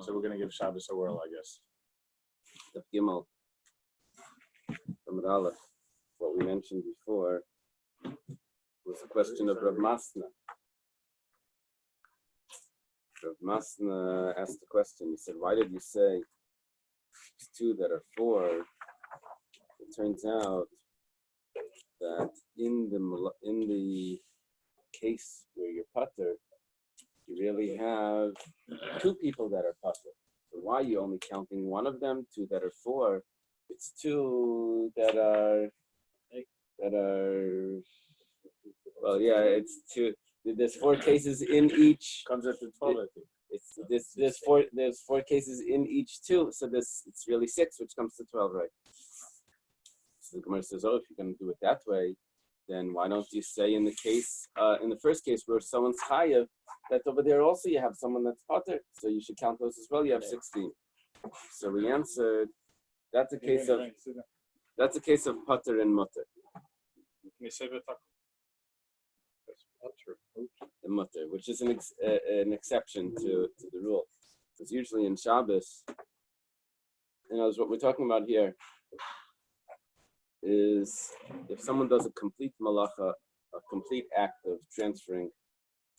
So we're going to give Shabbos a whirl, I guess. Daf Gimel, Amud Aleph. What we mentioned before was the question of Rav Masna. Rav Masna asked the question. He said, "Why did you say it's two that are four?" It turns out that in the case where you're pater, you really have two people that are pater. So why are you only counting one of them? Two that are four. It's two that are. Well, yeah, it's two. There's four cases in each. Comes up to 12, I think. There's four cases in each two, so it's really six, which comes to 12, right? So the Gemara says, if you're going to do it that way, then why don't you say in the case, in the first case where someone's chayav, that over there also you have someone that's pater, so you should count those as well. You have 16. So we answered, that's a case of pater and mutter. The mutter, which is an exception to the rule, because usually in Shabbos, what we're talking about here is if someone does a complete malacha, a complete act of transferring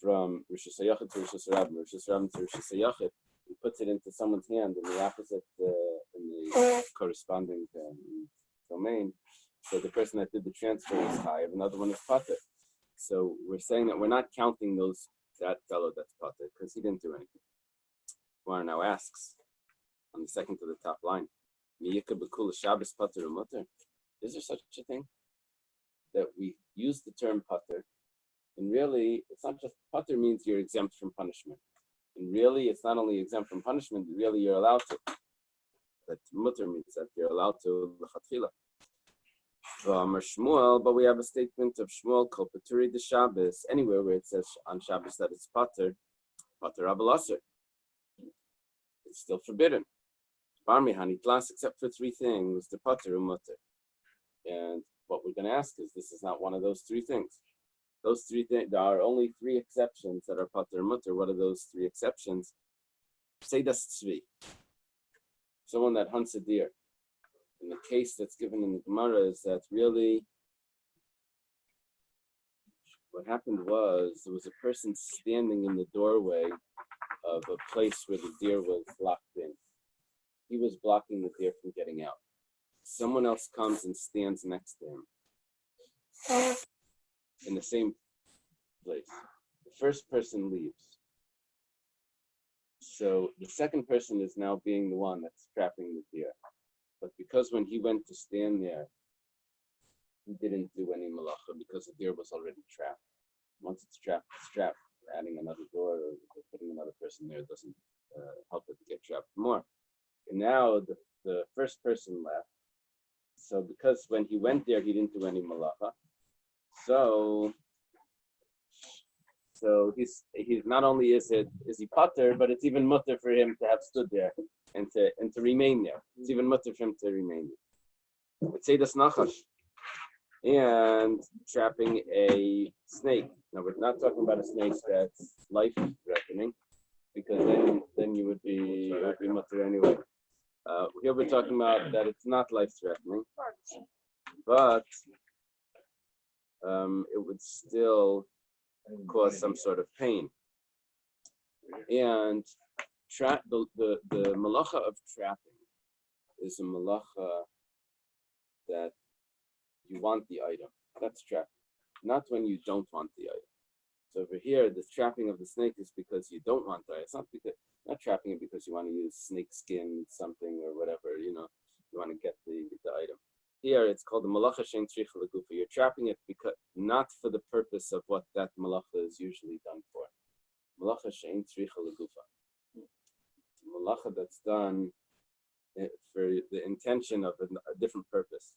from Rosh Hashanah to Rosh Hashanah, Rosh Hashanah to Rosh Hashanah, he puts it into someone's hand in the opposite, in the corresponding domain. So the person that did the transfer is chayav, another one is pater. So we're saying that we're not counting that fellow that's pater because he didn't do anything. Gemara now asks on the second to the top line, Miyika b'kula Shabbos pater u'mutter. Is there such a thing that we use the term pater, and really it's not just pater means you're exempt from punishment, and really it's not only exempt from punishment, really you're allowed to. But mutter means that you're allowed to l'chatchila. But we have a statement of Shmuel called Paturi de Shabbos, anywhere where it says on Shabbos that it's pater abalaser. It's still forbidden. Barmi hanitlas, except for three things, the pater mutter. And what we're going to ask is, this is not one of those three things. Those three things, there are only three exceptions that are pater mutter. What are those three exceptions? Say das tzvi. Someone that hunts a deer. In the case that's given in the Gemara is that really what happened was there was a person standing in the doorway of a place where the deer was locked in. He was blocking the deer from getting out. Someone else comes and stands next to him in the same place. The first person leaves. So the second person is now being the one that's trapping the deer. But because when he went to stand there, he didn't do any malacha because the deer was already trapped. Once it's trapped, it's trapped. Adding another door or putting another person there doesn't help it to get trapped more. And now the first person left. So because when he went there, he didn't do any malacha. So he's not only is he pater, but it's even mutter for him to have stood there and to remain there. It's even mutter for him to remain there. Let's say das nachash and trapping a snake. Now we're not talking about a snake that's life-threatening, because then you would be mutter anyway. Here we're talking about that it's not life-threatening, but it would still cause some sort of pain. And the malacha of trapping is a malacha that you want the item. That's trapping, not when you don't want the item. So over here, the trapping of the snake is because you don't want the item. It's not trapping it because you want to use snake skin, something or whatever, you want to get the item. Here, it's called the malacha shein tzricha legufa. You're trapping it because not for the purpose of what that malacha is usually done for. Malacha shein tzricha legufa. Malacha that's done for the intention of a different purpose.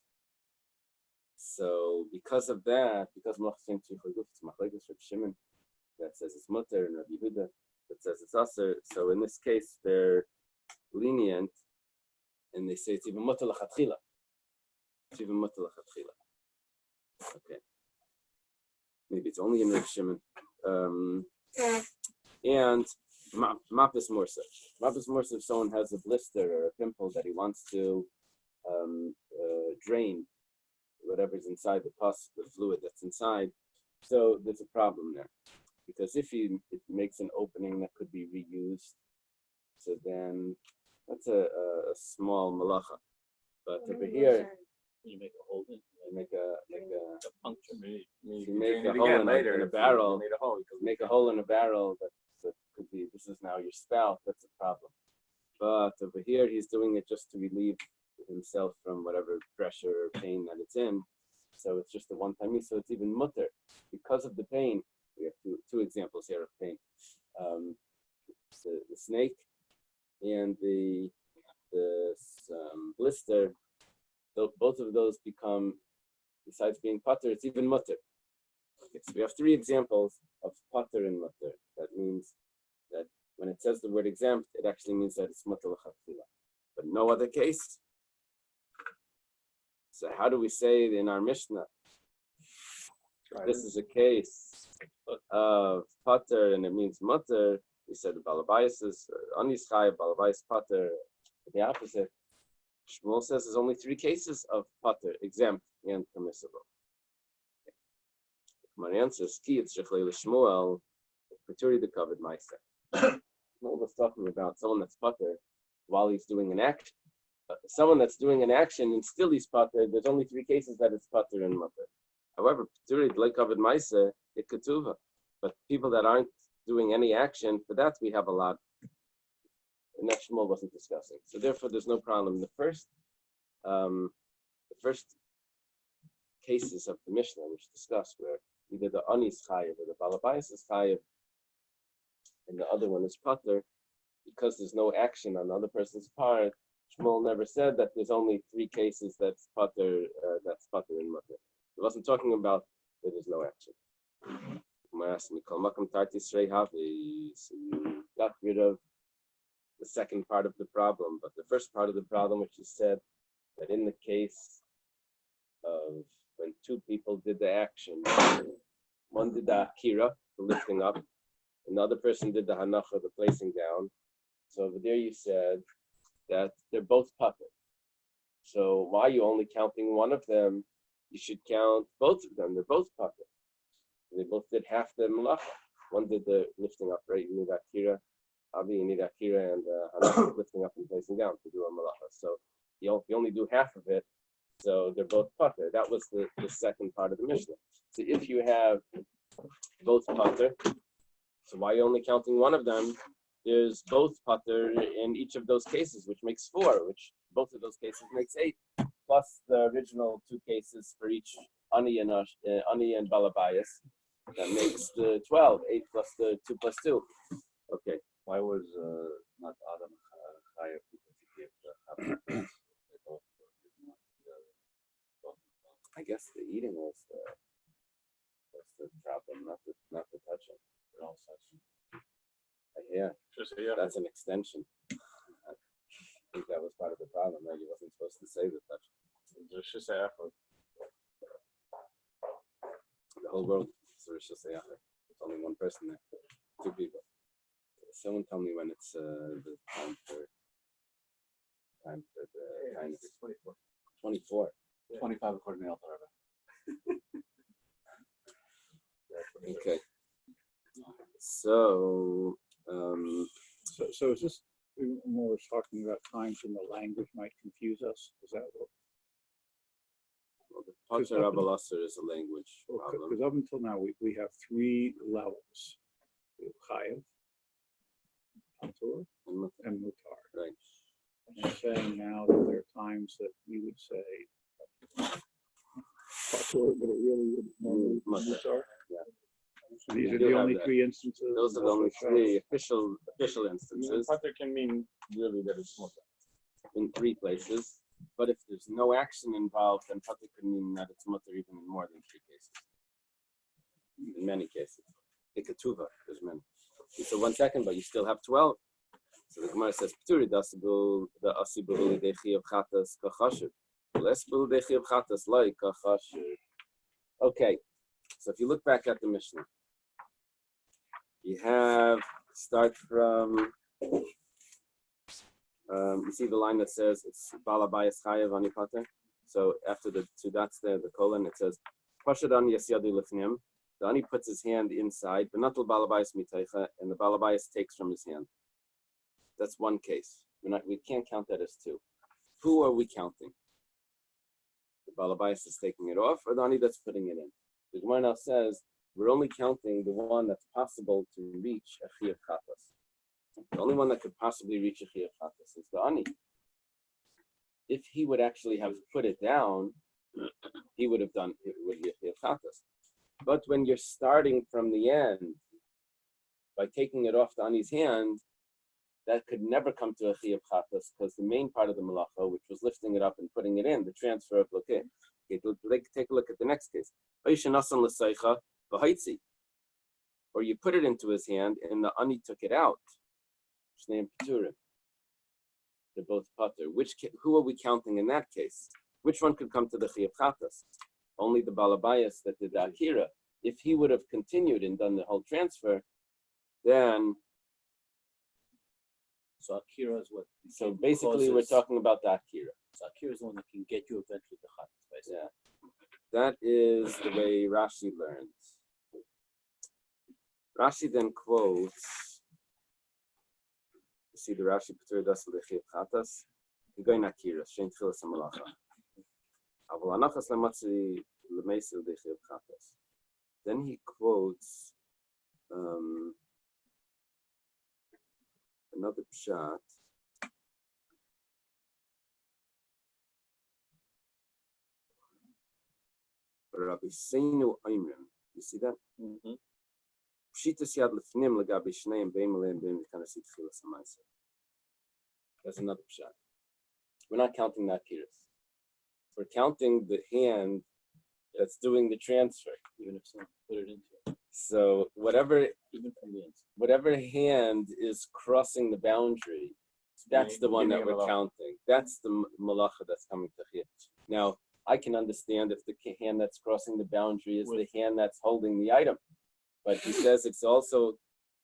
So because of that, because malacha shein tzricha legufa, it's machlekes Rabbi Shimon that says it's mutter, and Rabbi Yehuda that says it's aser. So in this case, they're lenient, and they say it's even mutter l'chatchila. It's even mutter l'chatchila. Okay. Maybe it's only in Rabbi Shimon. And Mapis Morsa. Mapis Morsa, if someone has a blister or a pimple that he wants to drain whatever's inside the pus, the fluid that's inside, so there's a problem there. Because if it makes an opening that could be reused, so then that's a small malacha. But over here, You make a hole in. you make a puncture. you make a hole in a barrel. Make a hole in a barrel that could be. This is now your spout. That's a problem. But over here, he's doing it just to relieve himself from whatever pressure or pain that it's in. So it's just a one-time use. So it's even mutter because of the pain. We have two examples here of pain. The snake and the blister. Both of those become, besides being pater, it's even mutter. Okay, so we have three examples of pater and mutter. That means that when it says the word exempt, it actually means that it's mutter l'chatchila. But no other case. So how do we say it in our Mishnah? This is a case of pater and it means mutter. We said the Bais is anis chai, Bais pater. The opposite. Shmuel says there's only three cases of pater, exempt and permissible. My answer is ki it's shechlei l'Shmuel, paturi the covered ma'aser. Shmuel was talking about someone that's pater while he's doing an action. Someone that's doing an action and still he's pater, there's only three cases that it's pater and mutter. However, paturi the covered ma'aser, it ketuva. But people that aren't doing any action, for that we have a lot. And that Shmuel wasn't discussing. So therefore, there's no problem. The first cases of the Mishnah, which discussed where either the ani is chayiv or the balabais is chayiv, and the other one is pater, because there's no action on the other person's part. Shmuel never said that there's only three cases that's pater and mutter. He wasn't talking about that there's no action. So you got rid of the second part of the problem, but the first part of the problem, which is said that in the case of when two people did the action, one did the akira, the lifting up, and the other person did the hanacha, the placing down. So over there you said that they're both pater. So why are you only counting one of them? You should count both of them. They're both pater. They both did half the malacha. One did the lifting up, right? You need akira. You need akira and lifting up and placing down to do a malacha. So you only do half of it. So they're both pater. That was the second part of the Mishnah. So if you have both pater, so why are you only counting one of them? There's both pater in each of those cases, which makes 4, which both of those cases makes 8, plus the original 2 cases for each ani and balabayas. That makes the 12, 8 plus the 2 plus 2. Okay. Why was not Adam chayiv because he gave the I guess the eating was the problem, not the touching. Yeah, that's an extension. I think that was part of the problem. Right? He wasn't supposed to say the touching. The whole world is There's only one person there. 2 people. Someone tell me when it's the time for the time. 24. 25 according to Rabbi. Okay. So is this more talking about times when the language might confuse us? Is that what? Well, the Pater Abalasser is a language problem. Because up until now, we have 3 levels: chayiv, patur, and mutar. Right. And I'm saying now that there are times that we would say patur, but it really would normally be mutar. Yeah. So these are the only 3 instances. Those are the only 3 official instances. Pater can mean really that it's mutter. In 3 places. But if there's no action involved, then pater could mean that it's mutter even in more than 3 cases. In many cases. Iketuva, there's many. So 1 second, but you still have 12. So the Gemara says, P'turi dasibul the asibul dechi of chatas kachashiv. Lesbul dechi of chatas like kachashiv. Okay, so if you look back at the Mishnah, you have start from, you see the line that says it's Balabayas Chayev Ani Pater. So after the two dots there, the colon, it says Pashad Ani Yasyadi Lifnim. The Ani puts his hand inside, but not the Balabayas Miteicha, and the Balabayas takes from his hand. That's one case. We can't count that as two. Who are we counting? The Balabayas is taking it off, or the Ani that's putting it in? The Gemara now says we're only counting the one that's possible to reach a Chiyuv Chatas. The only one that could possibly reach a Chiyuv Chatas is the Ani. If he would actually have put it down, he would have done it would be a Chiyuv Chatas. But when you're starting from the end by taking it off the Ani's hand, that could never come to a Chiyuv Chatas because the main part of the Malacha, which was lifting it up and putting it in, the transfer of Lokeh. Okay, take a look at the next case. Or you put it into his hand and the Ani took it out. They're both pater. Who are we counting in that case? Which one could come to the Chiyuv Chatas? Only the Balabayas that did the Akira. If he would have continued and done the whole transfer, then. So Akira is what? So basically, we're talking about the Akira. So Akira is the one that can get you eventually to Chatas, basically. Yeah. That is the way Rashi learns. Rashi then quotes. You see the Rashi Peter das lechiv chatas. Yigoyin Akira shein tchilas hamalacha. Aval anachas lematzi lemeisil lechiv chatas. Then he quotes another pshat. Rabbi Seinu Aimrim. You see that? Pshitas yad lefnim legabi shneim beim aleim beim v'kanasit tchilas ha'ma'aser. That's another pshat. We're not counting the akiras. We're counting the hand that's doing the transfer. Even if someone put it into it. So whatever, even from the inside. Whatever hand is crossing the boundary, that's the one that we're counting. That's the malacha that's coming to here. Now, I can understand if the hand that's crossing the boundary is the hand that's holding the item. But he says it's also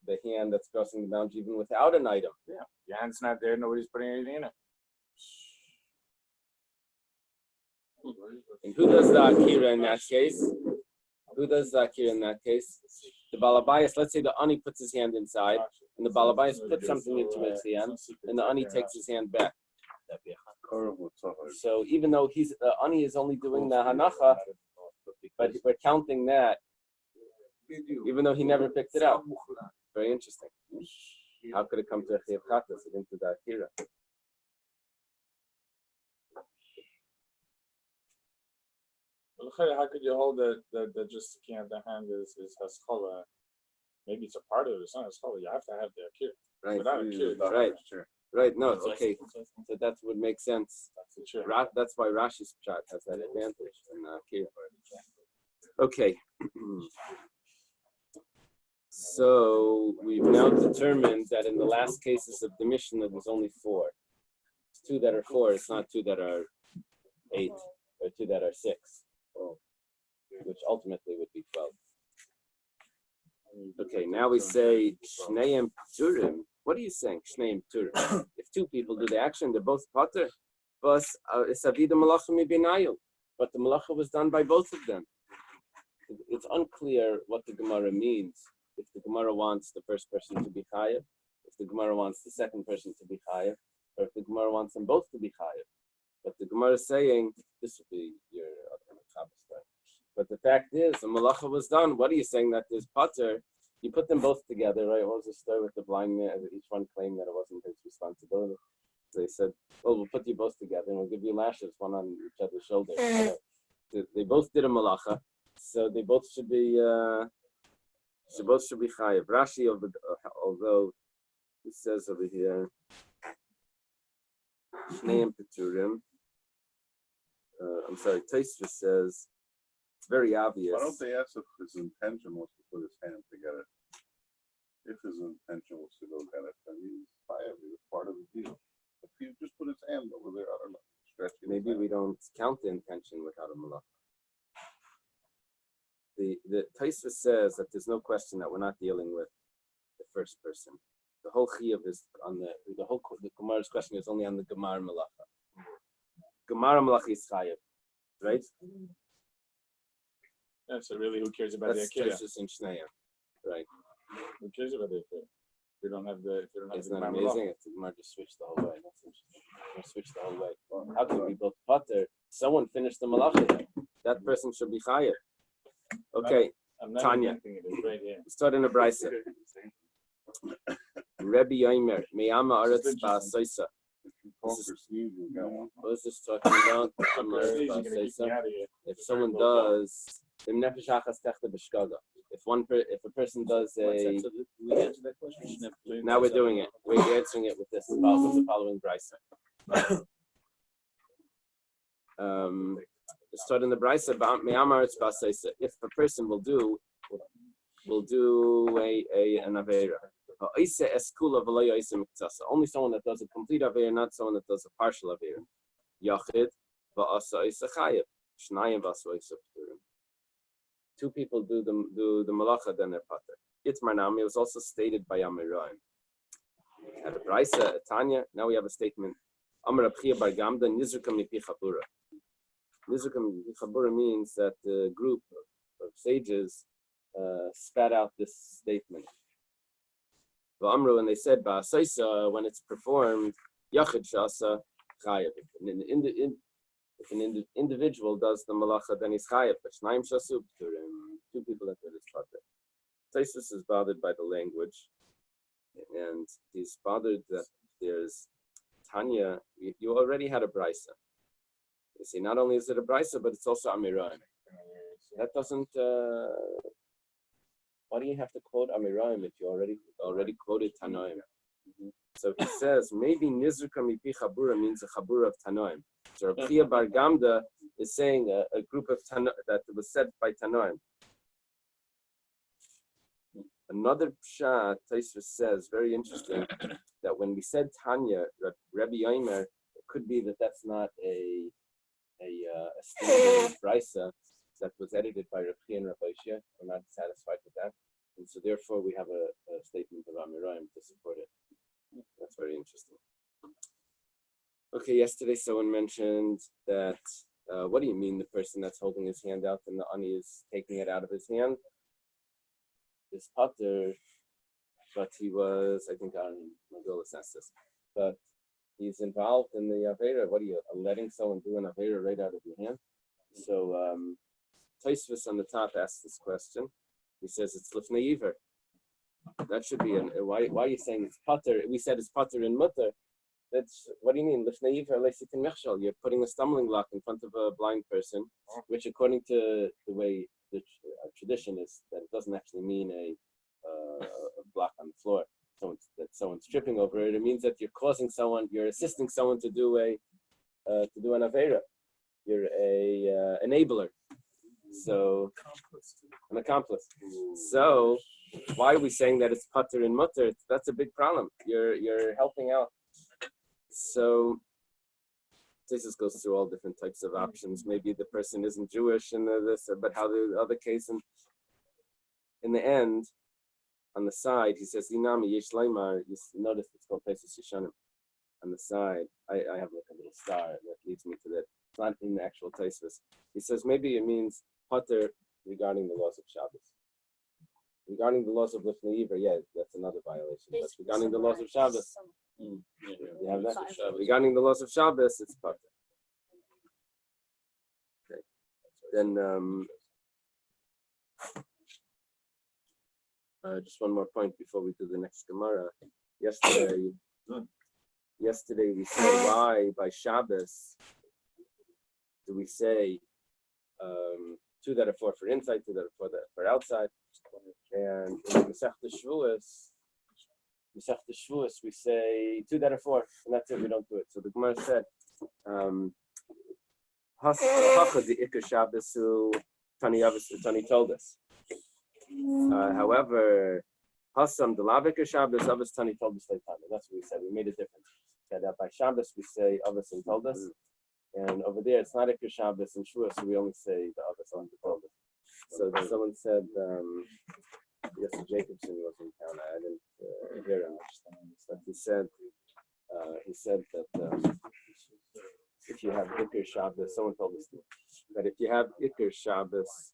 the hand that's crossing the boundary even without an item. Yeah, your hand's not there, nobody's putting anything in it. And who does the akira in that case? Who does the akira in that case? The balabayas, let's say the ani puts his hand inside, and the balabayas puts something into his hand, and the ani takes his hand back. So even though the ani is only doing the hanacha, but we're counting that, even though he never picked it up. Very interesting. How could it come to a chiyuv chatas and into the akira? How could you hold that just the hand is haskola? Maybe it's a part of it. It's not haskola. You have to have the akira. Right. Without akira, right. Sure. Right. No. Okay. So that would make sense. That's why Rashi's pshat has that advantage in akira. Okay. So we've now determined that in the last cases of the Mishnah, there's only 4. It's 2 that are 4. It's not 2 that are 8 or 2 that are 6, which ultimately would be 12. Okay, now we say Shneim Pturim. What are you saying? Shneim Pturim. If 2 people do the action, they're both pater. But the malacha was done by both of them. It's unclear what the Gemara means. If the Gemara wants the first person to be chayav, if the Gemara wants the second person to be chayav, or if the Gemara wants them both to be chayav. But the Gemara is saying, this would be your Shabbos Daf. But the fact is, the malacha was done. What are you saying that there's pater? You put them both together, right? What was the story with the blind man? Each one claimed that it wasn't his responsibility. So they said, well, we'll put you both together and we'll give you lashes, one on each other's shoulders. They both did a malacha, so they both should be chayav. Rashi, although he says over here, Shneim Peturim. I'm sorry, Tosfos says it's very obvious. Why don't they ask if his intention was to put his hand together? If his intention was to go get it, then he's chayav. He was part of the deal. If he just put his hand over there, I don't know. Maybe we don't count the intention without a malacha. The Tosfos says that there's no question that we're not dealing with the first person. The whole chiyuv is on the Gemara's question is only on the Gemara Malacha. Gemara Malacha is chayav, right? Yeah, so really, who cares about That's the akira? Tosis and Shneim, right? Who cares about the akira? If you don't have the, Isn't that amazing? It's Gemara just switched the whole way. Switched the whole way. How could we build potter? Someone finished the malacha. That person should be chayav. Okay, I'm not Tanya. inventing it. It's right here. start in a brisa. Rabbi Yomi, Meyama Aretz Ba'asoisa. What is this talking about? Please, you're gonna keep me out of here. If someone does, if a person does a, now we're doing it. We're answering it with this. With the following brisa. Start in the brisa. If a person will do an avera. Only someone that does a complete avera, not someone that does a partial avera. Yachid va'asa isa chayav. Shnayim v'asa isa p'turim. Two people do the malacha, then they're pater. Itmar nami was also stated by Amirayim. At a brisa, Tanya. Now we have a statement. Amar Abchia bar Gamda nizrukam mipi chabura. Nizrukam mipi chabura means that the group of sages spat out this statement. V'amru, and they said, Ba'asaisa, when it's performed, Yachid Shasa Chayav. If an individual does the malacha, then he's Chayav. Shnaim Shasu P'turim. Two people that did his pater. Taisus is bothered by the language, and he's bothered that there's Tanya. You already had a brisa. You see, not only is it a brisa, but it's also Amirayim. That doesn't. Why do you have to quote Amirayim if you already quoted Tanoim? So he says maybe Nizruka Mipi Chabura means a Chabura of Tanoim. So Rabbi Bar Gamda is saying a group of that was said by Tanoim. Another pshat Taisus says, very interesting, that when we said Tanya, Rabbi Yomer, it could be that that's not a standard brisa that was edited by Rabbi and Rabbi Shia. We're not satisfied with that. And so therefore we have a statement of Amirayim to support it. That's very interesting. Okay, yesterday someone mentioned that, what do you mean the person that's holding his hand out and the ani is taking it out of his hand? Is pater, but he was, I think, on Megillah says this, but he's involved in the avera. What are you letting someone do an avera right out of your hand? So Tosfos on the top asks this question. He says it's lifnei iver. That should be why are you saying it's pater? We said it's pater and mutter. That's, what do you mean lifnei iver leisitin mechshel? You're putting a stumbling block in front of a blind person, which according to the way the tradition is that it doesn't actually mean a block on the floor. Someone's tripping over it. It means that you're assisting someone to do an avera. You're a enabler. So an accomplice. So why are we saying that it's pater and mutter? That's a big problem. You're helping out. So this goes through all different types of options. Maybe the person isn't Jewish and this, but how the other case. And in the end, on the side, he says, "Inami yesh leimar." You notice it's called Pesach Yishanim. On the side, I have like a little star that leads me to that. It's not in the actual Tosfos. He says maybe it means pater regarding the laws of Shabbos. Regarding the laws of Lifnei Iver, yeah, that's another violation. But regarding the laws of Shabbos, you have that. Regarding the laws of Shabbos, it's pater. Okay. Then just one more point before we do the next Gemara. Yesterday we said why by Shabbos do we say two that are for inside, two that are for outside, and in Masechta Shavuos we say two that are for, and that's it. We don't do it. So the Gemara said, "Hacha the Ikar Shabbos who Tani told us." However, Hasam the Lavika Shabbos Avos Tani told us. That's what we said. We made a difference. That by Shabbos we say Avos and told us, and over there it's not Ikar Shabbos and Shavuos, so we only say the Avos and told us. So someone said, Yes, Jacobson was in town. I didn't hear him, but he said that if you have Iker Shabbos, someone told us that if you have Iker Shabbos,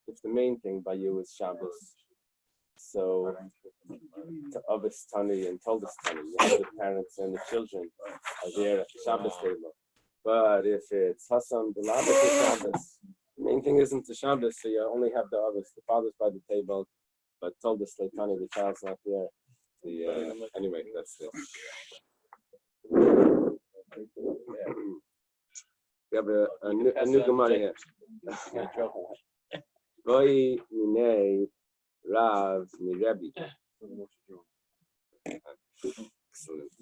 if the main thing by you is Shabbos, so to Avis Tani and Toldus Tani, you have the parents and the children are there at the Shabbos table. But if it's Hassam, the Shabbos, the main thing isn't the Shabbos, so you only have the Avis, the father's by the table, but Toldus Tani, the child's not there. Anyway, that's it. We have a new Gemara here. Voi minei Rav mi Rabbi. Excellent.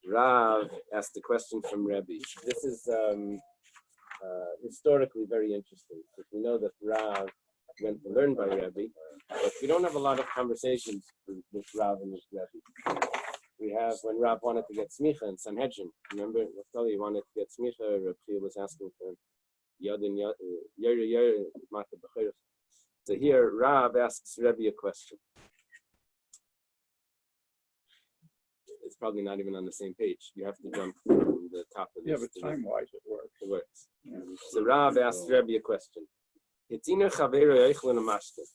Rav asked a question from Rabbi. This is historically very interesting, because we know that Rav went to learn by Rabbi, but we don't have a lot of conversations with Rav and with Rabbi. We have when Rav wanted to get smicha in Sanhedrin. Remember, Naftali wanted to get smicha. Rabbi was asking for Yadin Yer. So here, Rav asks Rabbi a question. It's probably not even on the same page. You have to jump from the top of this. Yeah, but time-wise, it works. It works. So Rav asks Rabbi a question. Hitziner chaveru yeichlin amashke.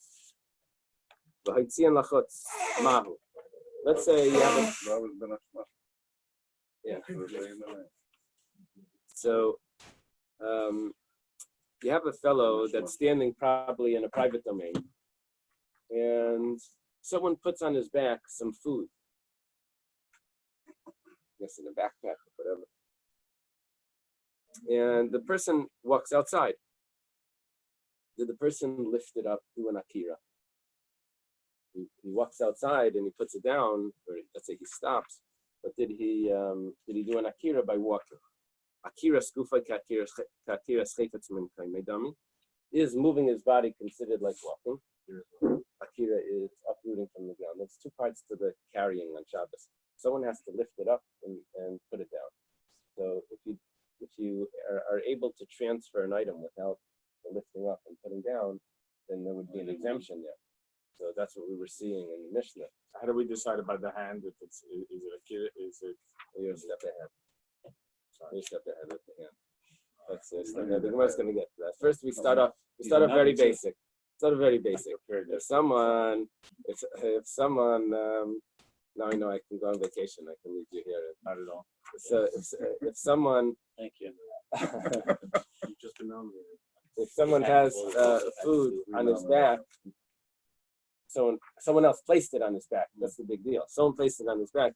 V'hitzian lachutz mahu. Let's say you have a... Yeah. So, you have a fellow that's standing probably in a private domain, and someone puts on his back some food. I guess in a backpack or whatever. And the person walks outside. Did the person lift it up, do an akira? He walks outside and he puts it down, or let's say he stops, but did he do an akira by walking? Akira skufa kakira schefetz min kaimedami. Is moving his body considered like walking? Akira is uprooting from the ground. There's two parts to the carrying on Shabbos. Someone has to lift it up and put it down. So if you are able to transfer an item without the lifting up and putting down, then there would be an exemption there. So that's what we were seeing in the Mishnah. How do we decide about the hand? If is it a kid? Is it? You're a step ahead. You step ahead of the hand. That's it. The Gemara's going to get to that. First, we start off very basic. Start off very basic. If someone, now I know I can go on vacation. I can leave you here. Not at all. So if someone, Thank you. You've just been nominated. if someone has food on his back, someone else placed it on his back. That's the big deal. Someone placed it on his back,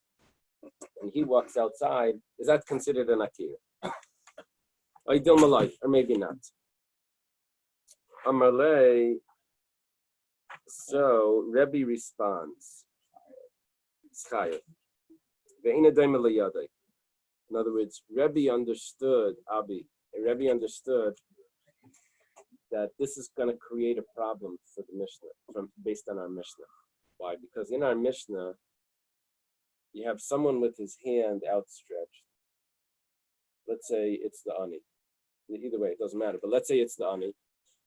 and he walks outside. Is that considered an akira? Or maybe not. Amalei. So Rabbi responds. In other words, Rabbi understood that this is going to create a problem for the Mishnah, based on our Mishnah. Why? Because in our Mishnah, you have someone with his hand outstretched. Let's say it's the ani. Either way, it doesn't matter. But let's say it's the ani.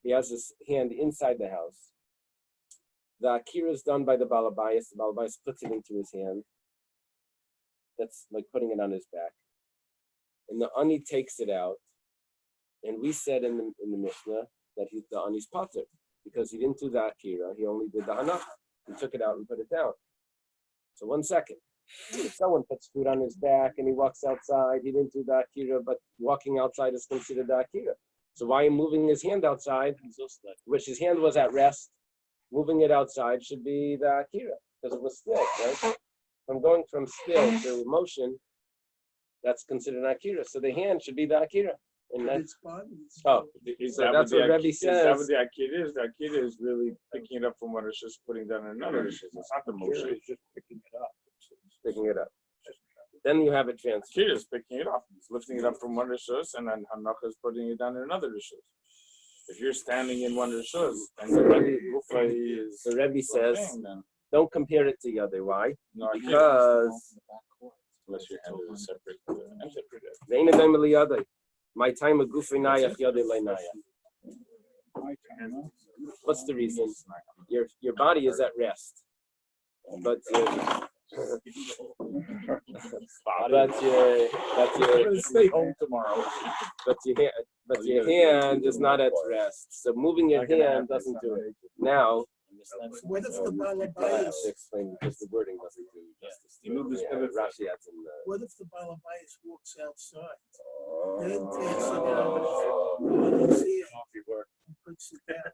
He has his hand inside the house. The akira is done by the Bais. The Bais puts it into his hand. That's like putting it on his back. And the ani takes it out. And we said in the Mishnah that the ani's pater, because he didn't do the akira, he only did the hanach. He took it out and put it down. So 1 second. If someone puts food on his back and he walks outside, he didn't do the akira, but walking outside is considered the akira. So why moving his hand outside, which his hand was at rest, moving it outside should be the akira, because it was still, right? From going from still to motion, that's considered an akira. So the hand should be the akira. And that's that's what Rabbi says. Is that what the akira is? The akira is really picking it up from one rishus, putting down another rishus. It's not the motion. It's just picking it up. Picking it up. Then you have it transferred. Akira is picking it up. It's lifting it up from one rishus, and then hanach is putting it down in another rishus. If you're standing in one rishus and the Rebbe says, don't compare it to the other. Why? No, because unless your hand is separate. My time of gufinayach yadei leinayach. What's the reason? your body is at rest, but I'm gonna stay home tomorrow. but your hand is not at rest. So moving your hand doesn't do it. Now, What if the Baal I have Bais? to explain because the wording doesn't do justice. You move this pivot. Rashi adds in the. What if the Baal Bais walks outside? Then takes it out, puts it and puts it down.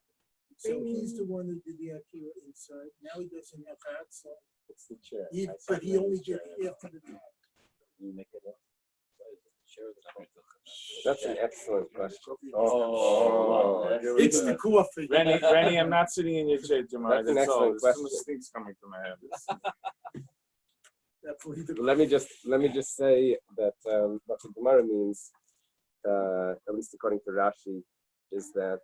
So he's the one who did the Akira inside. Now he doesn't have outside. It's the chair. But he only did it after the. You make it up. That's an excellent question. It's the coffee. Rennie, I'm not sitting in your chair tomorrow. That's an That's all. excellent There's too much question. things coming to my head. Definitely the Let me just say that what the Gemara means, at least according to Rashi, is that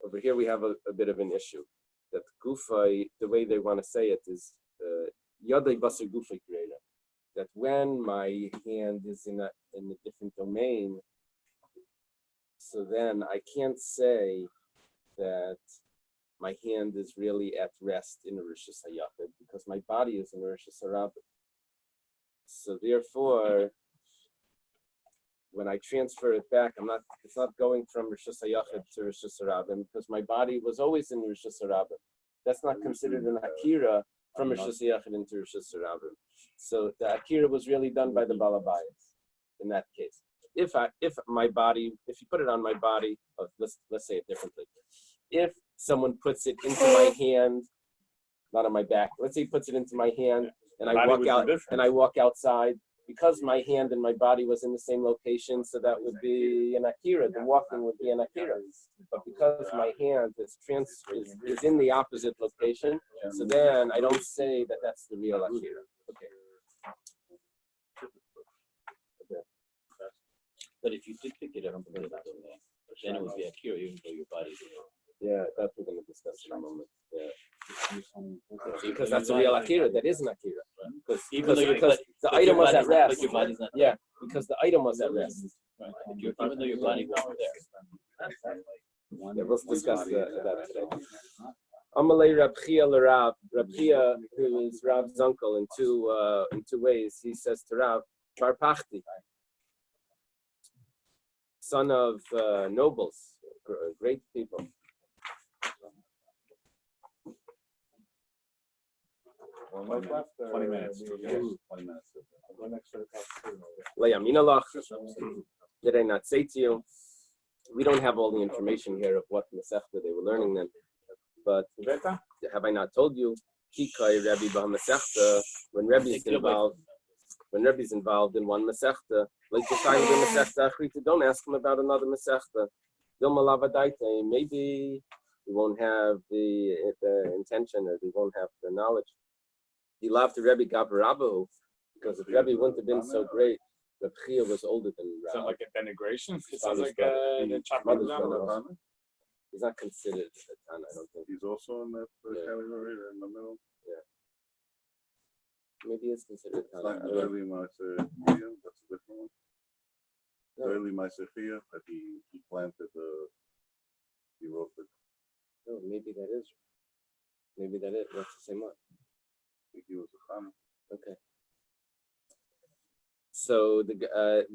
over here we have a bit of an issue. That gufay, the way they want to say it is yadai basar gufay creator. That when my hand is in a different domain, so then I can't say that my hand is really at rest in a Rishus HaYachid because my body is in a Rishus HaRabbi. So therefore, when I transfer it back, it's not going from Rishus HaYachid to Rishus HaRabbi because my body was always in Rishus HaRabbi. That's not considered an Akira from Rishus HaYachid into Rishus HaRabbi. So the Akira was really done by the Balabais in that case. If you put it on my body, let's say it differently. If someone puts it into my hand, not on my back, let's say he puts it into my hand and I walk outside, because my hand and my body was in the same location, so that would be an Akira. The walking would be an Akira. But because my hand is in the opposite location, so then I don't say that that's the real Akira. Okay. But if you did pick it up and put it out there, then it would be Akira, even though your body's Yeah, that's what we're going to discuss in a moment. Yeah. Because that's a real Akira. That is an Akira. Because the item was at rest. But your body's not Yeah, because the item was at rest. right. Even though your body wasn't there. Yeah, we'll discuss that today. Amalei Rab Chia l'Rav. Rab Chia, who is Rav's uncle in two ways, he says to Rav, Bar Pachti, son of nobles, great people. 20 minutes. 20 minutes. Le'yaminalach, did I not say to you? We don't have all the information here of what Masechta they were learning then, but have I not told you? Kikai Rabbi Masechta, when Rabbi's involved in one Masechta, like the time of the Masechta Achrita, don't ask him about another Masechta. Maybe we won't have the intention, or we won't have the knowledge. He loved the Rebbe Gavarabu, because if Rebbe wouldn't have been so great, Reb Chia was older than Rabbi. Sounds like a denigration. It sounds Father's like brother. the Father's chocolate brother. He's not considered a Tana, I don't think. He's also in that Yeah. category in the middle. Maybe it's considered a It's Tana. like I don't know. Eily Ma'aseh, that's a different one. No. Eily Ma'aseh, that he planted he wrote it. No, maybe that is. Maybe that is. That's the same one. He was a Chana. Okay. So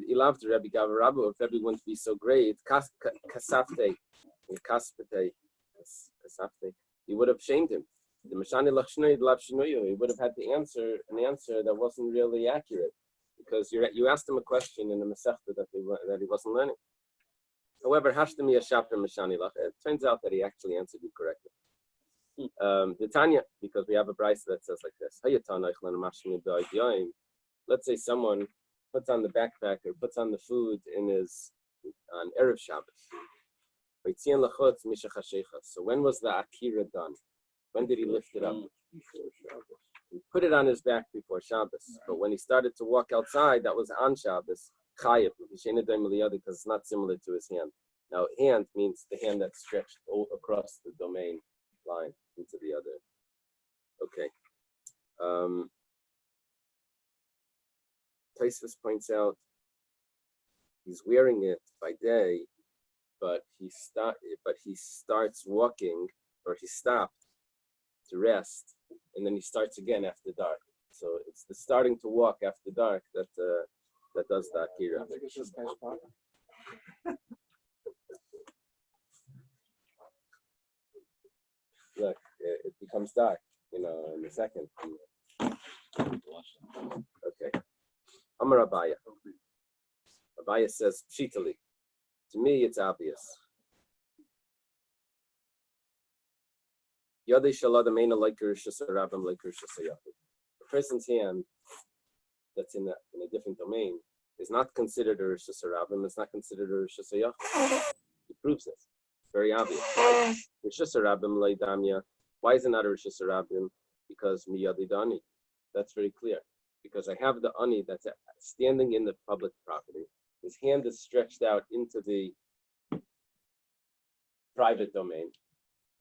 he loved the Rebbe Gavarabu. If Rebbe wouldn't be so great, Kasafte, he would have shamed him. The Mashani Lachshnoi Lavshinoyu, he would have had to answer an answer that wasn't really accurate, because you asked him a question in the Masechta that he wasn't learning. However, Hashtami Yashapter Mashani Lach, it turns out that he actually answered you correctly. The Tanya, because we have a Bais that says like this: let's say someone puts on the backpack or puts on the food on Erev Shabbos. So when was the Akira done? When did he lift it up? He put it on his back before Shabbos. But when he started to walk outside, that was on Shabbos. Chayav, because it's not similar to his hand. Now, hand means the hand that's stretched across the domain line into the other. Okay. Taisvis points out he's wearing it by day, but he starts walking or he stopped to rest, and then he starts again after dark. So it's the starting to walk after dark that does the akira. I think it's just nice pocket. Look, it becomes dark, in a second. Okay. Amar Rabbi. Rabbi says, Pshitali. To me, it's obvious. Yadei Shaladam Eina like Rishus Rabim like Rishus Hayachid. A person's hand that's in a different domain is not considered a Rishus Rabim, it's not considered a Rishus Hayachid. He proves this. Very obvious. Rishus Rabim lay damya. Why is it not a Rishus Rabim? Because miyadi dani. That's very clear. Because I have the ani that's standing in the public property. His hand is stretched out into the private domain.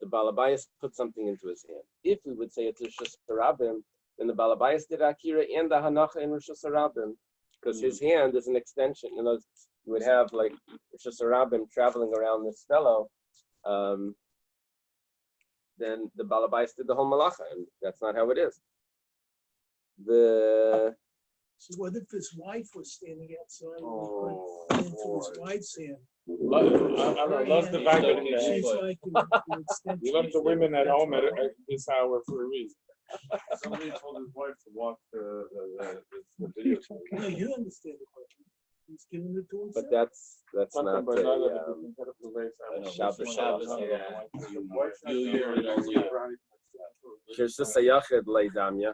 The Balabayas put something into his hand. If we would say it's Rishus Rabim, then the Balabayas did Akira and the Hanacha in Rishus Rabim, because his hand is an extension. You would have like Rishus Rabim traveling around this fellow. Then the Balabais did the whole malacha, and that's not how it is. So what if his wife was standing outside and into his wife's hand? I love the fact that She's like an extension. you left the women at home at this hour for a reason. Somebody told his wife to watch the video. No, you understand the question. He's giving it to himself. But that's not Shabbos. Rishus Hayachid lay damya.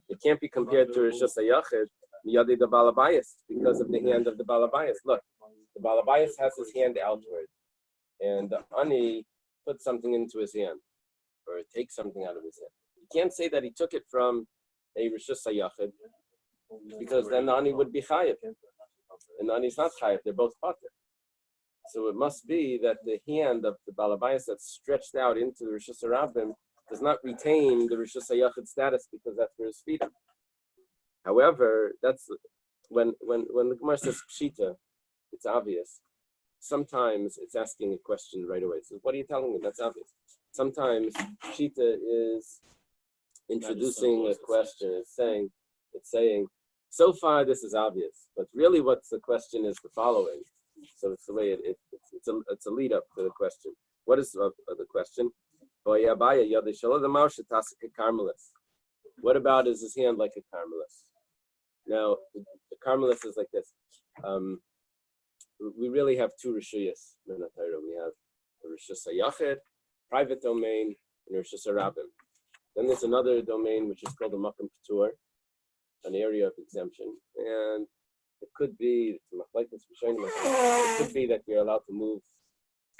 It can't be compared to Rishus Hayachid miyadi the Balabayas because of the hand of the Balabayas. Look, the Balabayas has his hand outward, and the ani puts something into his hand, or takes something out of his hand. You can't say that he took it from a Rishus Hayachid, because then the ani would be chayiv, and the ani is not chayiv. They're both pater. So it must be that the hand of the Balabayas that's stretched out into the Rishus Rabim does not retain the Rishus Hayachid status because that's where his feet are. However, that's when the Gemara says Pshita, it's obvious. Sometimes it's asking a question right away. So what are you telling me? That's obvious. Sometimes Pshita is introducing a question. It's saying, so far this is obvious, but really what's the question is the following. So it's the way it's a lead up to the question. What is the question? What about is his hand like a carmelis? Now the carmelis is like this. We really have two rishuyas. We have the Rishus Hayachid, private domain, and Rishus Rabim. Then there's another domain which is called the Makom P'tur, an area of exemption, and it could be that you're allowed to move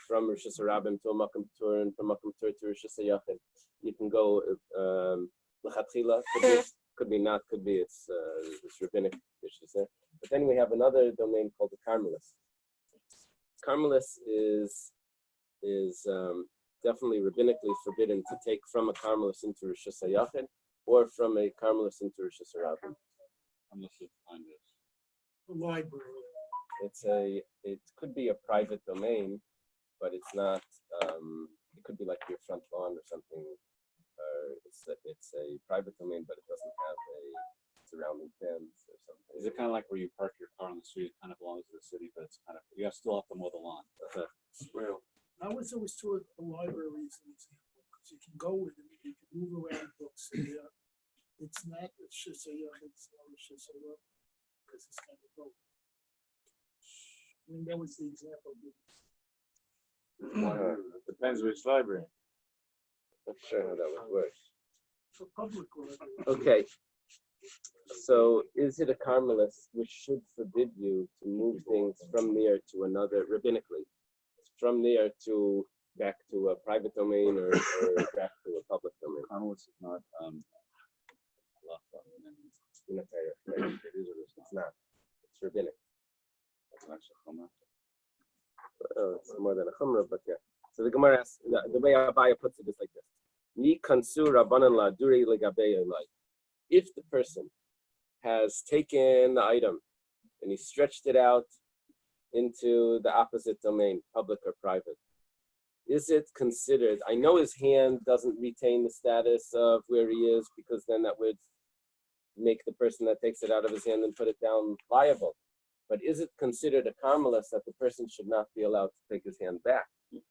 from Rishus Rabim to a Makom P'tur, and from Makom P'tur to Rishus Hayachid. You can go l'chatchila. Could be not. Could be it's rabbinic issues there. But then we have another domain called the Carmelis. Carmelis is definitely rabbinically forbidden to take from a Carmelis into Rishus Hayachid or from a Carmelis into Rishus Rabim. Unless you find this. The library. It could be a private domain, but it's not. It could be like your front lawn or something. It's a private domain, but it doesn't have a surrounding fence or something. Is it kind of like where you park your car on the street? It kind of belongs to the city, but it's kind of still have to mow the lawn. Well, I was always taught the library is an example because you can go with it, you can move around books. And, it's not a shizayah, it's not a shizayah because it's kind of both. I mean, that was the example. Depends which library. not sure how that would work. For public library. Okay. So is it a Carmelist which should forbid you to move things from there to another rabbinically? From there to back to a private domain or back to a public domain? Carmelist is not It's not. It's rabbinic. Oh, it's more than a chumrah, but yeah. So the Gemara asks, the way Abaya puts it is like this. Ni kansu rabbanan la duri legabe Eily. If the person has taken the item and he stretched it out into the opposite domain, public or private, is it considered? I know his hand doesn't retain the status of where he is, because then that would make the person that takes it out of his hand and put it down liable. But is it considered a karmelis that the person should not be allowed to take his hand back? You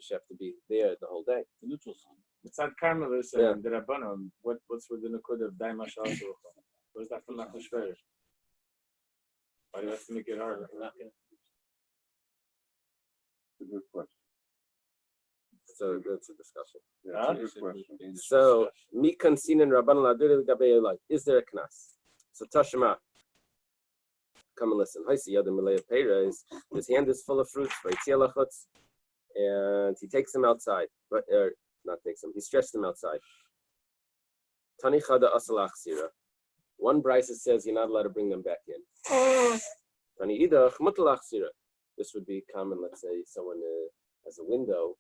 should have to be there the whole day. The neutral sign. It's not karmelis Yeah. and the rabbanon. What's with the nakud of daima shalom? Where's that from? Why do you have to make it hard? It's a good question. So that's a discussion. Yeah, it's a good question. So, mikan sinin rabban ladir gabe Eily. Is there a knas? So Tashima, come and listen. Haisi yadam milei peiros. His hand is full of fruits. And he takes them outside, but not takes them. He stretched them outside. Tani chada asalach sira. One Bais says you're not allowed to bring them back in. Tani idach mutalach sira. This would be common. Let's say someone has a window,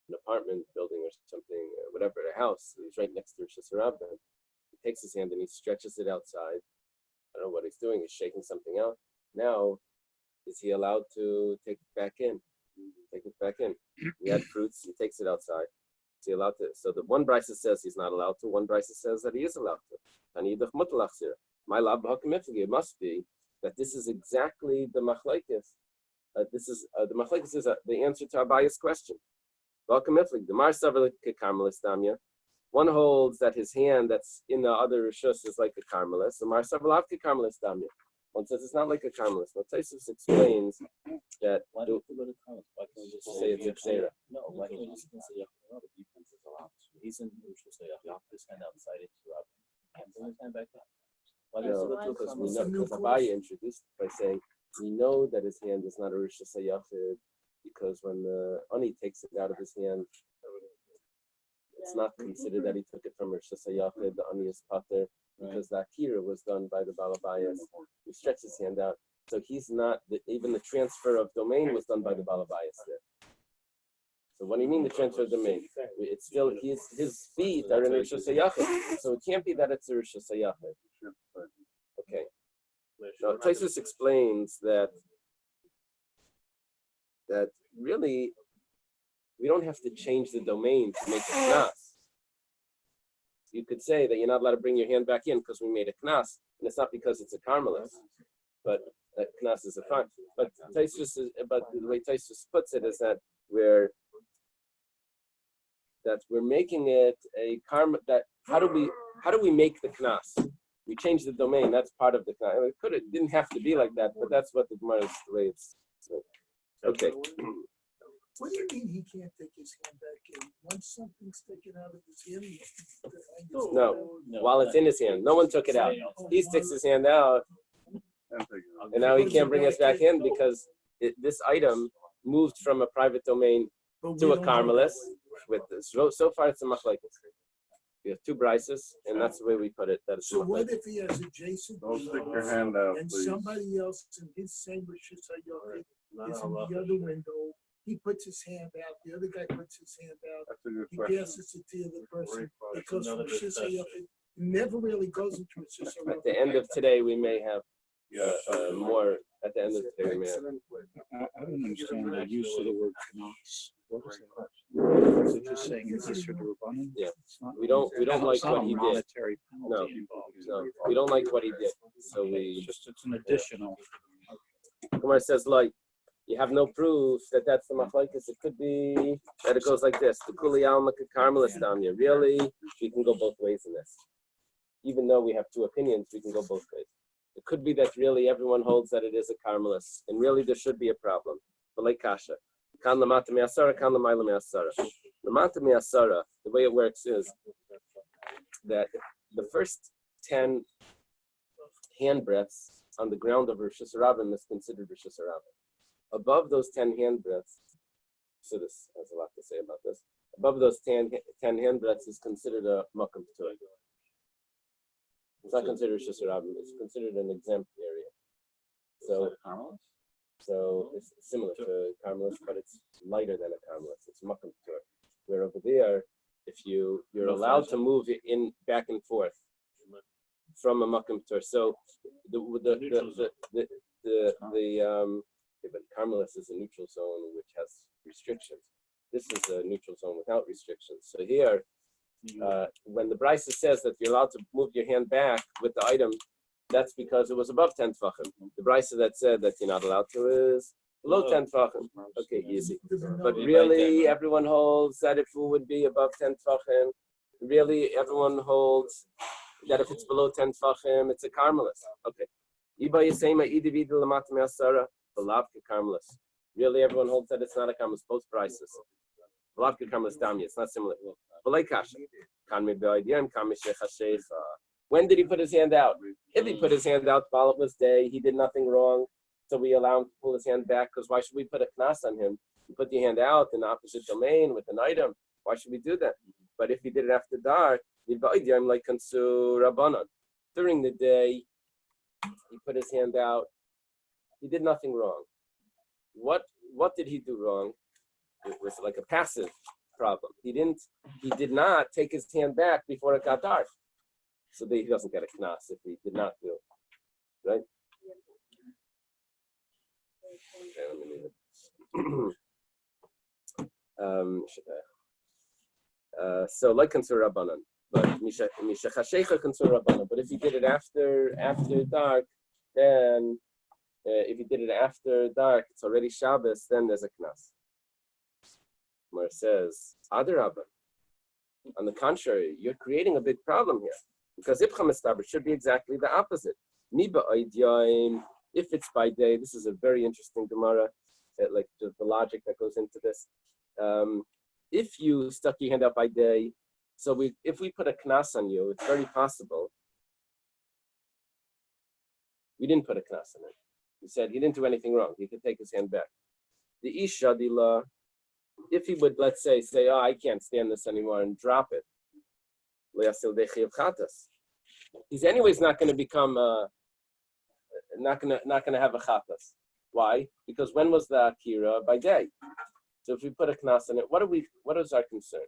an apartment building or something, or whatever, a house. He's right next to Rosh Hashanah. He takes his hand and he stretches it outside. I don't know what he's doing. He's shaking something out. Now, is he allowed to take it back in? Take it back in. He had fruits. He takes it outside. Is he allowed to? So the one Bais says he's not allowed to. One Bais says that he is allowed to. My lab it must be that this is exactly the machlekes. This is the machlekes is the answer to Abaya's question. One holds that his hand that's in the other rishus is like a karmelis. One says it's not like a karmelis. Now Taisus explains that. Why don't we go to Carlos? Why can't we just say it's a Xera? No, why can't we just say the defense is allowed? He's in Rosh Hashanah, his hand outside into Rabbi. And bring his hand back up. Why does it go Because we know, because Abaya introduced by saying we know that his hand is not a Rosh Hashanah because when the Ani takes it out of his hand, it's not considered that he took it from Rosh Hashanah. The Ani is pater because the Akira was done by the Balabayas. He stretched his hand out, so he's not. Even the transfer of domain was done by the Balabayas there. So what do you mean the transfer of domain? It's still his feet are in Rosh Hashanah, so it can't be that it's a Rosh Hashanah. Okay. Now Taisus explains that really we don't have to change the domain to make a knas. You could say that you're not allowed to bring your hand back in because we made a knas, and it's not because it's a karmelis, but that knas is a fine. But Taisus but the way Taisus puts it is that we're making it a karma. That how do we make the knas? We change the domain. That's part of the knas. It didn't have to be like that, but that's what the Gemara is the way it's. Okay. What do you mean he can't take his hand back in? Once something's taken out of his hand, No, while it's in his hand. No one took it out. He sticks his hand out, and now he can't bring us back in because this item moved from a private domain to a karmelis. With this. So far, it's a machlekes. We have two Baises, and that's the way we put it. That is so what if he has adjacent Don't stick your hand out, and please. somebody else in his same Rosh Hashanah is in the other window? He puts his hand out. The other guy puts his hand out. That's a good He question. passes it to the other person. It goes from Rosh Hashanah. It never really goes into Rosh Hashanah. at the end of today, we may have Yeah, more. At the end of today, we may have. I don't understand the use of the word knas. What is that? Is it just saying it's Isser D'Rabbanan? Yeah. It's not- We don't like it's not what a he did. monetary No, penalty involved. No, we don't like what he did. So It's an additional. Kumar says, like, you have no proof that that's the machlekes. It could be that it goes like this: the kuli alma karmelis damya. Really, we can go both ways in this. Even though we have two opinions, we can go both ways. It could be that really everyone holds that it is a karmelis, and really there should be a problem. But like kasha, kan lamata me'asara, kan lamayla me'asara. Lamata me'asara, the way it works is that the first 10 hand breaths on the ground of Rosh Hashanah is considered Rosh Hashanah. Above those 10 hand breaths, so this has a lot to say about this. Above those 10 hand breaths is considered a makam p'tur. It's not considered Rosh Hashanah, it's considered an exempt area. So it's similar to karmelis, but it's lighter than a karmelis. It's makam p'tur. Where over there, if you're allowed to move it in back and forth from a makam p'tur. So but karmelis is a neutral zone which has restrictions. This is a neutral zone without restrictions. So here, when the Bais says that you're allowed to move your hand back with the item, that's because it was above 10 tefachim. The Bais that said that you're not allowed to is below 10 tefachim. Okay, easy. But really, everyone holds that if it would be above 10 tefachim, really, everyone holds that if it's below 10 tefachim, it's a karmelis. Okay. Really, everyone holds that it's not a karmelis. Both prices. It's not similar. When did he put his hand out? If he put his hand out while it was day, he did nothing wrong. So we allow him to pull his hand back, because why should we put a knas on him? You put your hand out in the opposite domain with an item. Why should we do that? But if he did it after dark, during the day, he put his hand out. He did nothing wrong. What did he do wrong? It was like a passive problem. He did not take his hand back before it got dark. So he doesn't get a knas if he did not do it. Right? Okay, let me leave it. So like Kansur Rabbanan, but Mishachashecha Kansur Rabbanan. But if he did it after dark, then if he did it after dark, it's already Shabbos, then there's a knas. Where it says, Adarabba. On the contrary, you're creating a big problem here. Because Ibcha Mistaber should be exactly the opposite. If it's by day, this is a very interesting Gemara, like the logic that goes into this. If you stuck your hand out by day, so if we put a knas on you, it's very possible. We didn't put a knas on it. We said he didn't do anything wrong. He could take his hand back. The Ishadila, if he would, let's say, oh, I can't stand this anymore and drop it. He's anyways not going to become not going to have a chatas. Why? Because when was the akira? By day. So if we put a knas on it, what is our concern?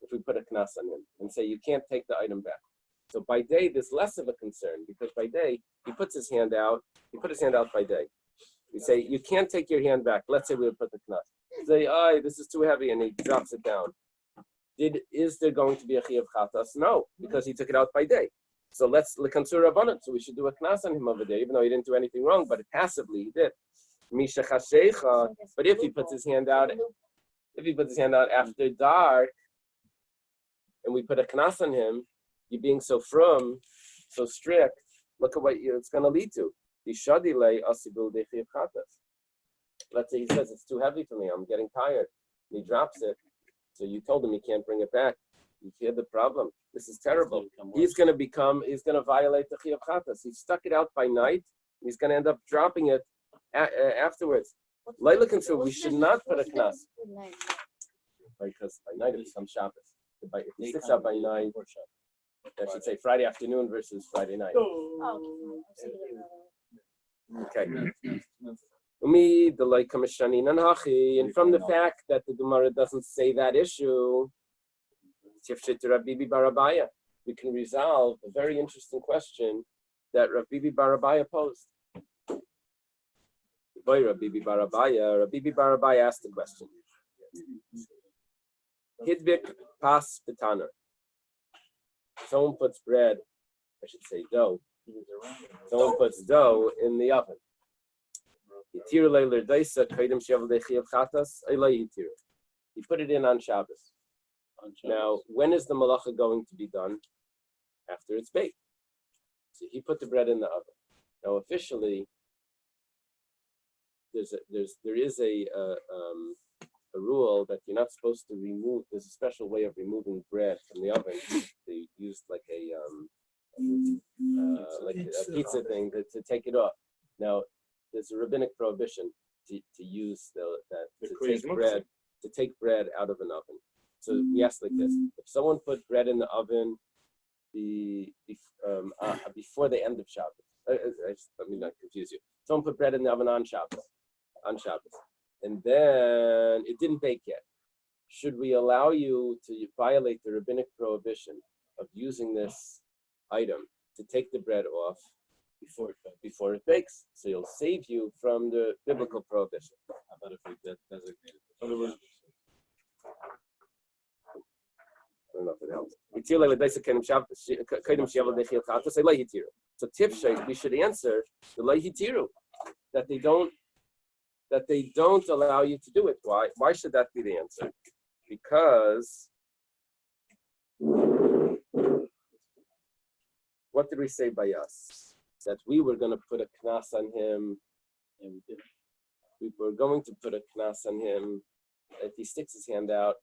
If we put a knas on him and say you can't take the item back. So by day there's less of a concern, because by day he puts his hand out. He put his hand out by day. We say you can't take your hand back. Let's say we would put the knas. Say, oh, this is too heavy, and he drops it down. Is there going to be a chiyuv chatas? No, because he took it out by day. So let's l'kansur rabbanan. So we should do a knas on him over there, even though he didn't do anything wrong, but passively he did. But if he puts his hand out after dark, and we put a knas on him, you being so frum, so strict, look at what it's going to lead to. Let's say he says it's too heavy for me, I'm getting tired, and he drops it. So you told him he can't bring it back. You hear the problem. This is terrible. He's going to violate the chiyuv chatas. He stuck it out by night. He's going to end up dropping it afterwards. Laila Kansur, we should not put a knas. Because by night it becomes Shabbos. If he sticks out by night, I should say Friday afternoon versus Friday night. Okay. And from the fact that the Gemara doesn't say that issue, we can resolve a very interesting question that Rabbi Barabaya posed. Rabbi Barabaya asked the question. Hidbik pas betaner. Someone puts bread, I should say dough. Someone puts dough in the oven. He put it in on Shabbos. Now, when is the malacha going to be done? After it's baked. So he put the bread in the oven. Now, officially, there is a rule that you're not supposed to remove. There's a special way of removing bread from the oven. They used like a pizza thing to take it off. Now, there's a rabbinic prohibition to use to take bread out of an oven. So we ask like this: if someone put bread in the oven before the end of Shabbos, let me not confuse you. Someone put bread in the oven on Shabbos, and then it didn't bake yet. Should we allow you to violate the rabbinic prohibition of using this item to take the bread off before it bakes? So it'll save you from the biblical prohibition. How about if we designate it? In other words, don't know if it helps. So Tifshay, we should answer the Leihitiru, that they don't allow you to do it. Why? Why should that be the answer? Because what did we say by us? That we were going to put a knas on him, and we didn't. We were going to put a knas on him if he sticks his hand out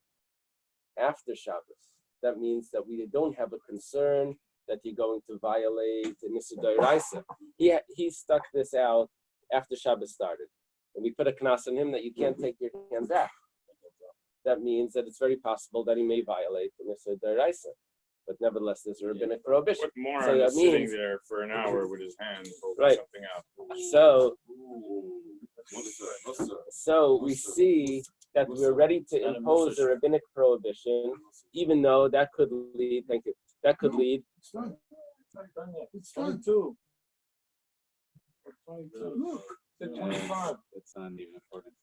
after Shabbos. That means that we don't have a concern that you're going to violate the Nisa D'Oraisa. He stuck this out after Shabbos started. And we put a knas on him that you can't take your hand back. That means that it's very possible that he may violate the Nisa D'Oraisa. But nevertheless, there's a rabbinic prohibition. What moron So that is sitting means, there for an hour with his hand holding right. something out? So we see that we're ready to impose a rabbinic prohibition, even though that could lead, thank you, that could lead. It's done. It's 22. 22. Look. It's 25. It's not even important.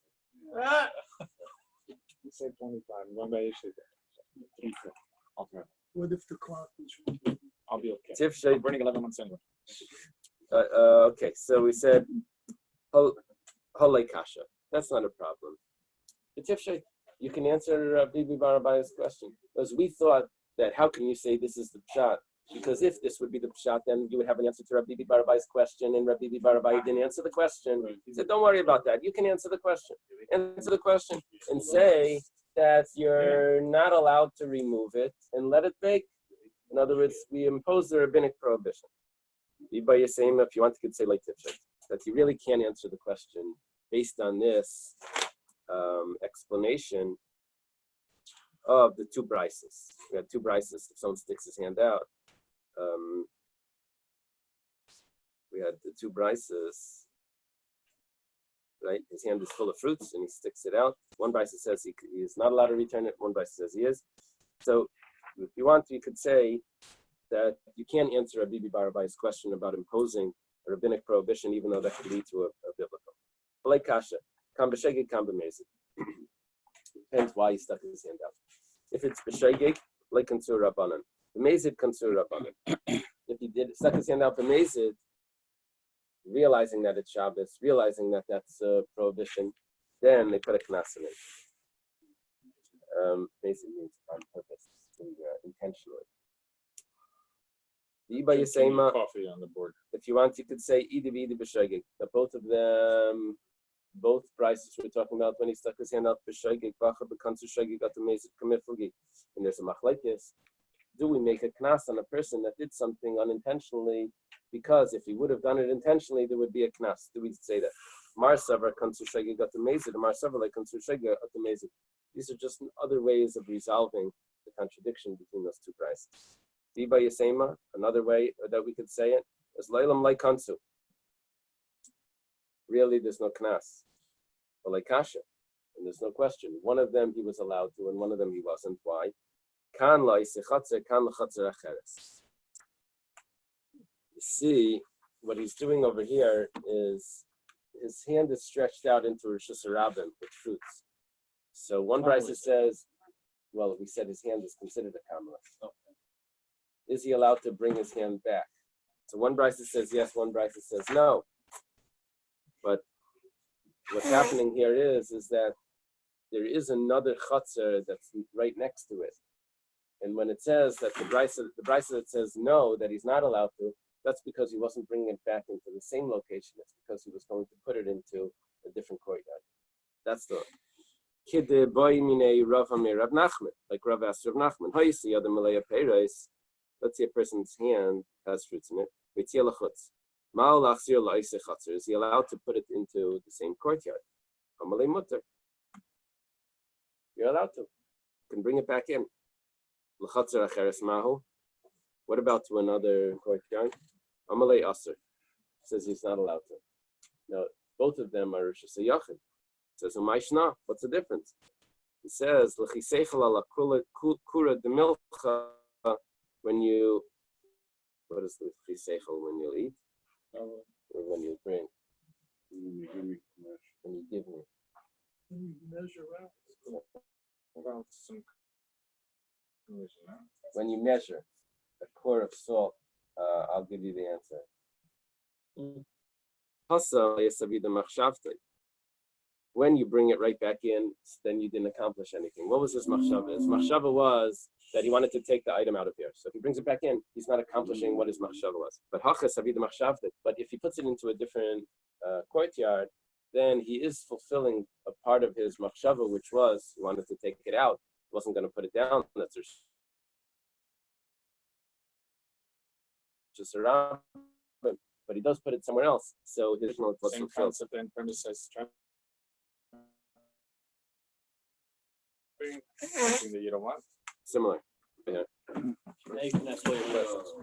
You said 25. One by issue. What if the clock is wrong? I'll be okay. Tifshay. I'm burning 11 months anyway. Okay, so we said Halei Kasha. That's not a problem. But Tifshay, you can answer Bibi Barabay's question. Because we thought that how can you say this is the pshat? Because if this would be the pshat, then you would have an answer to Rabbi Barabay's question, and Rabbi Barabai didn't answer the question. He said, don't worry about that. You can answer the question. Answer the question and say that you're not allowed to remove it and let it bake. In other words, we impose the rabbinic prohibition. By same, if you want, you could say like Tifshay, that you really can't answer the question based on this explanation of the two Baises. We had two Baises. If someone sticks his hand out, we had the two Baises, right? His hand is full of fruits and he sticks it out. One Bais says he is not allowed to return it. One Bais says he is. So if you want, you could say that you can't answer a Bibi Barabai's question about imposing a rabbinic prohibition, even though that could lead to a biblical. Like Kasha, kam b'shegeg, kam b'mezid. Depends why he stuck his hand out. If it's b'shegeg, like kansur rabbanan. B'mezid kansur rabbanan. If he stuck his hand out b'mezid, realizing that it's Shabbos, realizing that that's a prohibition, then they put a knas in it. Mezid means on purpose, intentionally. Coffee on the board. If you want, you could say Idi b'shegeg. That both of them, both prices we're talking about when he stuck his hand out b'shegeg, bacha b'kansu shegeg at the mezid kamiflugi. And there's a machlekes. Do we make a knas on a person that did something unintentionally? Because if he would have done it intentionally, there would be a knas. Do we say that? Mar savar kansu shegeg at the mezid, mar savar like kansu shegeg at the mezid. These are just other ways of resolving the contradiction between those two prices. Diba Yasema, another way that we could say it is Lailam like Kansu. Really, there's no knas. But like Kasha, and there's no question. One of them he was allowed to, and one of them he wasn't. Why? Kan la isechatzer, kan lachatzer acheres. You see, what he's doing over here is his hand is stretched out into Rosh Hashanah with fruits. So one Bais says, well, we said his hand is considered a kamala. Is he allowed to bring his hand back? So one Bais says yes, one Bais says no. But what's happening here is that there is another chutzner that's right next to it. And when it says that the Bais that says no, that he's not allowed to, that's because he wasn't bringing it back into the same location. It's because he was going to put it into a different courtyard. That's the Kide boy mine Rav Rav Nachman, like Rav asked Rav Nachman. How you see other Malaya Peiros? Let's say a person's hand has fruits in it. Is he allowed to put it into the same courtyard? You're allowed to. You can bring it back in. What about to another courtyard? Amalei Aser says he's not allowed to. Now, both of them are Rosh Hashanah. Says Umayshna. What's the difference? He says when you, what is the chiseichel when you eat or when you drink? When you give me. When you measure out. About some When you measure a quart of salt, I'll give you the answer. When you bring it right back in, then you didn't accomplish anything. What was his machshava? His machshava was that he wanted to take the item out of here. So if he brings it back in, he's not accomplishing what his machshava was. But if he puts it into a different courtyard, then he is fulfilling a part of his machshava, which was he wanted to take it out. He wasn't going to put it down. That's just around, but he does put it somewhere else. So his was Same fulfilled. concept and premise as something that you don't want. Similar. Yeah. Now you can ask all your questions.